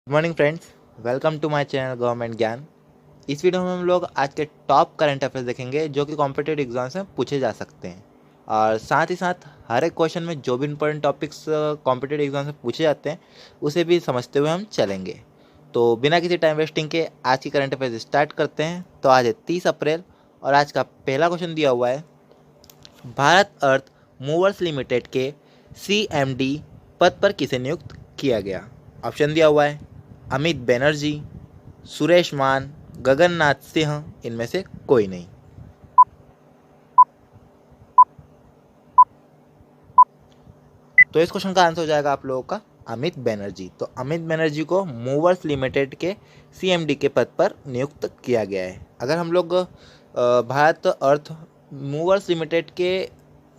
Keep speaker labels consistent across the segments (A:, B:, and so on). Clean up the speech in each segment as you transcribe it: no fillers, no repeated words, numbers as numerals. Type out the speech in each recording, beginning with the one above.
A: Good morning friends, welcome to my channel government Gyan. इस video में हम लोग आज के टॉप करंट अफेयर्स देखेंगे जो कि कॉम्पिटेटिव एग्जाम्स में पूछे जा सकते हैं। और साथ ही साथ हर एक क्वेश्चन में जो भी इंपॉर्टेंट टॉपिक्स कॉम्पिटेटिव एग्जाम्स में पूछे जाते हैं उसे भी समझते हुए हम चलेंगे। तो बिना किसी टाइम वेस्टिंग के आज की करंट अफेयर्स स्टार्ट करते हैं। तो आज है 30 अप्रैल और आज का पहला क्वेश्चन दिया हुआ है, भारत अर्थ मूवर्स लिमिटेड के CMD पद पर किसे नियुक्त किया गया। ऑप्शन दिया हुआ है अमित बनर्जी, सुरेश मान, गगननाथ सिंह, इनमें से कोई नहीं। तो इस क्वेश्चन का आंसर हो जाएगा आप लोगों का अमित बनर्जी। तो अमित बनर्जी को मूवर्स लिमिटेड के CMD के पद पर नियुक्त किया गया है। अगर हम लोग भारत अर्थ मूवर्स लिमिटेड के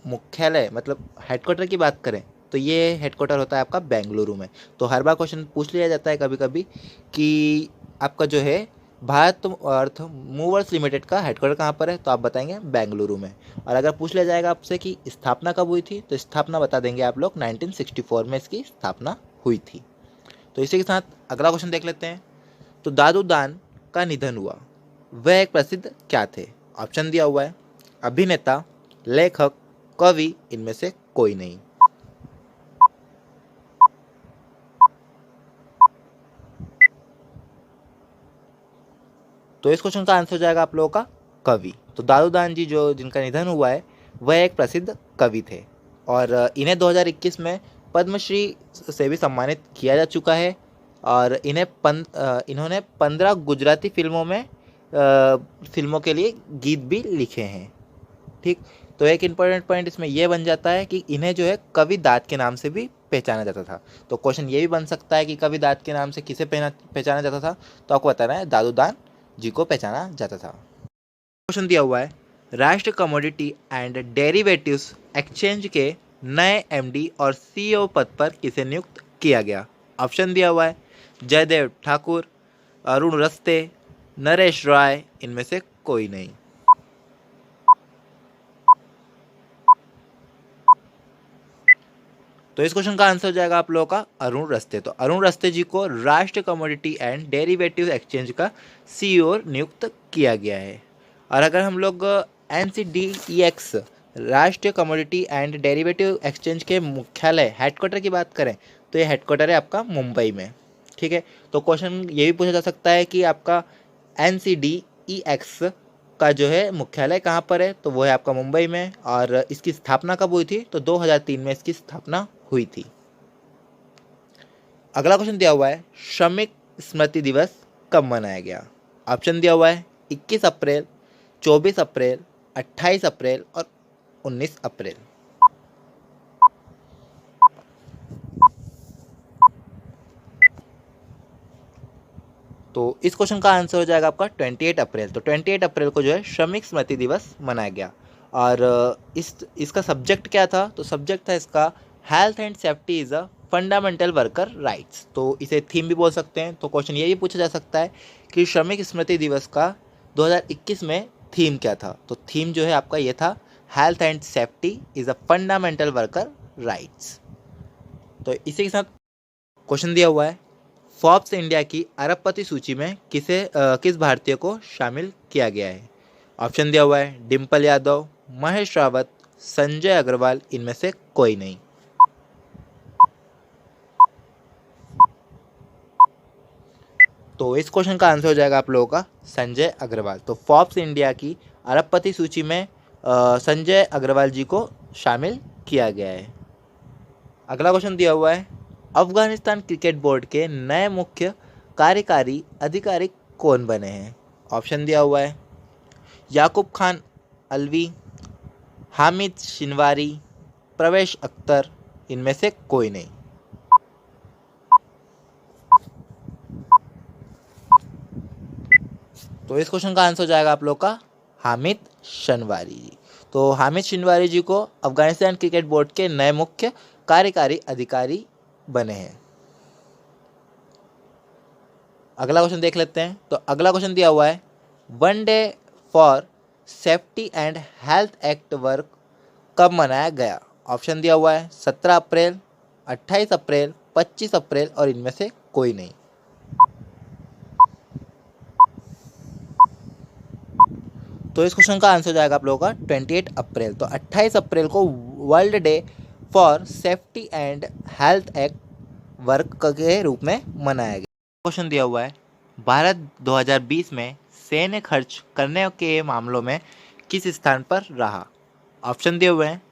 A: मुख्यालय मतलब हेडक्वार्टर की बात करें तो ये हेडक्वार्टर होता है आपका बेंगलुरु में। तो हर बार क्वेश्चन पूछ लिया जाता है कभी कभी कि आपका जो है भारत अर्थ मूवर्स लिमिटेड का हेडक्वार्टर कहाँ पर है, तो आप बताएंगे बेंगलुरु में। और अगर पूछ लिया जाएगा आपसे कि स्थापना कब हुई थी, तो स्थापना बता देंगे आप लोग 1964 में इसकी स्थापना हुई थी। तो इसी के साथ अगला क्वेश्चन देख लेते हैं। तो दादू दान का निधन हुआ, वह एक प्रसिद्ध क्या थे। ऑप्शन दिया हुआ है अभिनेता, लेखक, कवि, इनमें से कोई नहीं। तो इस क्वेश्चन का आंसर हो जाएगा आप लोगों का कवि। तो दादूदान जी जो जिनका निधन हुआ है वह एक प्रसिद्ध कवि थे और इन्हें 2021 में पद्मश्री से भी सम्मानित किया जा चुका है। और इन्होंने 15 गुजराती फिल्मों के लिए गीत भी लिखे हैं। ठीक, तो एक इम्पोर्टेंट पॉइंट इसमें यह बन जाता है कि इन्हें जो है कवि दाद के नाम से भी पहचाना जाता था। तो क्वेश्चन ये भी बन सकता है कि कवि दाद के नाम से किसे पहचाना जाता था, तो आपको बताना है दादूदान जी को पहचाना जाता था। क्वेश्चन दिया हुआ है, राष्ट्रीय कमोडिटी एंड डेरिवेटिव्स एक्सचेंज के नए MD और CEO पद पर किसे नियुक्त किया गया। ऑप्शन दिया हुआ है जयदेव ठाकुर, अरुण रस्ते, नरेश राय, इनमें से कोई नहीं। तो इस क्वेश्चन का आंसर हो जाएगा आप लोगों का अरुण रस्ते। तो अरुण रस्ते जी को राष्ट्रीय कमोडिटी एंड डेरिवेटिव एक्सचेंज का CEO नियुक्त किया गया है। और अगर हम लोग NCDEX राष्ट्रीय कमोडिटी एंड डेरिवेटिव एक्सचेंज के मुख्यालय हेडक्वार्टर की बात करें तो ये हेडक्वार्टर है आपका मुंबई में। ठीक है, तो क्वेश्चन ये भी पूछा जा सकता है कि आपका NCDEX का जो है मुख्यालय कहाँ पर है, तो वो है आपका मुंबई में। और इसकी स्थापना कब हुई थी, तो 2003 में इसकी स्थापना हुई थी। अगला क्वेश्चन दिया हुआ है, श्रमिक स्मृति दिवस कब मनाया गया। ऑप्शन दिया हुआ है 21 अप्रैल, 24 अप्रैल, 28 अप्रैल और 19 अप्रैल। तो इस क्वेश्चन का आंसर हो जाएगा आपका 28 अप्रैल। तो 28 अप्रैल को जो है श्रमिक स्मृति दिवस मनाया गया। और इसका सब्जेक्ट क्या था, तो सब्जेक्ट था इसका health and safety is a fundamental worker rights. तो इसे थीम भी बोल सकते हैं। तो क्वेश्चन ये भी पूछा जा सकता है कि श्रमिक स्मृति दिवस का 2021 में थीम क्या था। तो थीम जो है आपका ये था health and safety is a fundamental worker rights. तो इसी के साथ क्वेश्चन दिया हुआ है, फोर्ब्स इंडिया की अरबपति सूची में किस भारतीय को शामिल किया गया है। ऑप्शन दिया हुआ है डिम्पल यादव, महेश रावत, संजय अग्रवाल, इनमें से कोई नहीं। तो इस क्वेश्चन का आंसर हो जाएगा आप लोगों का संजय अग्रवाल। तो फोर्ब्स इंडिया की अरबपति सूची में संजय अग्रवाल जी को शामिल किया गया है। अगला क्वेश्चन दिया हुआ है, अफगानिस्तान क्रिकेट बोर्ड के नए मुख्य कार्यकारी अधिकारी कौन बने हैं। ऑप्शन दिया हुआ है याकूब खान अलवी, हामिद शिनवारी, प्रवेश अख्तर, इनमें से कोई नहीं। तो इस क्वेश्चन का आंसर हो जाएगा आप लोग का हामिद शिनवारी जी। तो हामिद शिनवारी जी को अफगानिस्तान क्रिकेट बोर्ड के नए मुख्य कार्यकारी अधिकारी बने हैं। अगला क्वेश्चन देख लेते हैं। तो अगला क्वेश्चन दिया हुआ है, one day for safety and health act work कब मनाया गया। ऑप्शन दिया हुआ है 17 अप्रैल, 28 अप्रैल, 25 अप्रैल और इनमें से कोई नहीं। तो इस क्वेश्चन का आंसर हो जाएगा आप लोगों का 28 अप्रैल। तो 28 अप्रैल को world day for safety and health act work के रूप में मनाया गया। क्वेश्चन दिया हुआ है, भारत 2020 में सैन्य खर्च करने के मामलों में किस स्थान पर रहा? ऑप्शन दिए हुए हैं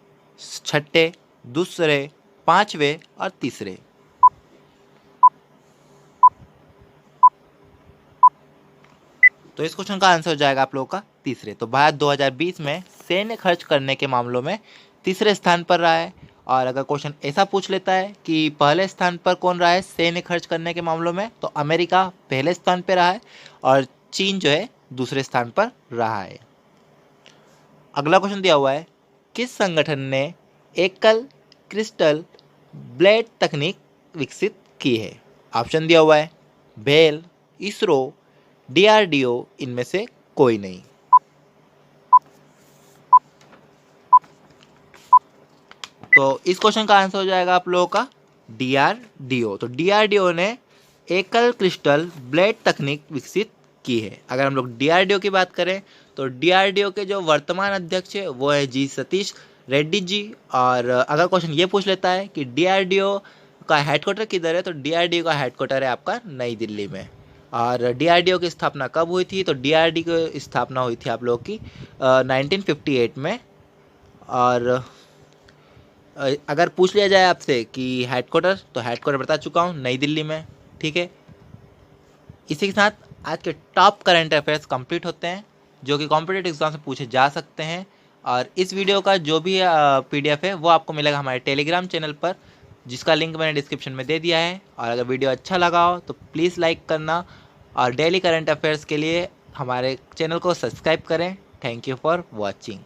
A: छठे, दूसरे, पांचवे और तीसरे। तो इस क्वेश्चन का आंसर हो जाएगा आप लोगों का तीसरे। तो भारत 2020 में सैन्य खर्च करने के मामलों में तीसरे स्थान पर रहा है। और अगर क्वेश्चन ऐसा पूछ लेता है कि पहले स्थान पर कौन रहा है सैन्य खर्च करने के मामलों में, तो अमेरिका पहले स्थान पर रहा है और चीन जो है दूसरे स्थान पर रहा है। अगला क्वेश्चन दिया हुआ है, किस संगठन ने एकल क्रिस्टल ब्लेड तकनीक विकसित की है? ऑप्शन दिया हुआ है बेल, इसरो, डीआरडीओ, इनमें से कोई नहीं। तो इस क्वेश्चन का आंसर हो जाएगा आप लोगों का डीआरडीओ। तो डीआरडीओ ने एकल क्रिस्टल ब्लेड तकनीक विकसित की है। अगर हम लोग डीआरडीओ की बात करें तो डीआरडीओ के जो वर्तमान अध्यक्ष है वो है जी सतीश रेड्डी जी। और अगर क्वेश्चन ये पूछ लेता है कि डीआरडीओ का हेडक्वार्टर किधर है, तो डीआरडीओ का हेडक्वार्टर है आपका नई दिल्ली में। और डीआरडीओ की स्थापना कब हुई थी? तो डीआरडीओ की स्थापना हुई थी आप लोगों की 1958 में। और अगर पूछ लिया जाए आपसे कि हेडक्वार्टर, तो हेडक्वार्टर बता चुका हूँ नई दिल्ली में। ठीक है, इसी के साथ आज के टॉप करंट अफेयर्स कंप्लीट होते हैं जो कि कॉम्पिटिटिव एग्जाम से पूछे जा सकते हैं। और इस वीडियो का जो भी पीडीएफ है वो आपको मिलेगा हमारे टेलीग्राम चैनल पर, जिसका लिंक मैंने डिस्क्रिप्शन में दे दिया है। और अगर वीडियो अच्छा लगा हो तो प्लीज़ लाइक करना और डेली करंट अफेयर्स के लिए हमारे चैनल को सब्सक्राइब करें। Thank you for watching.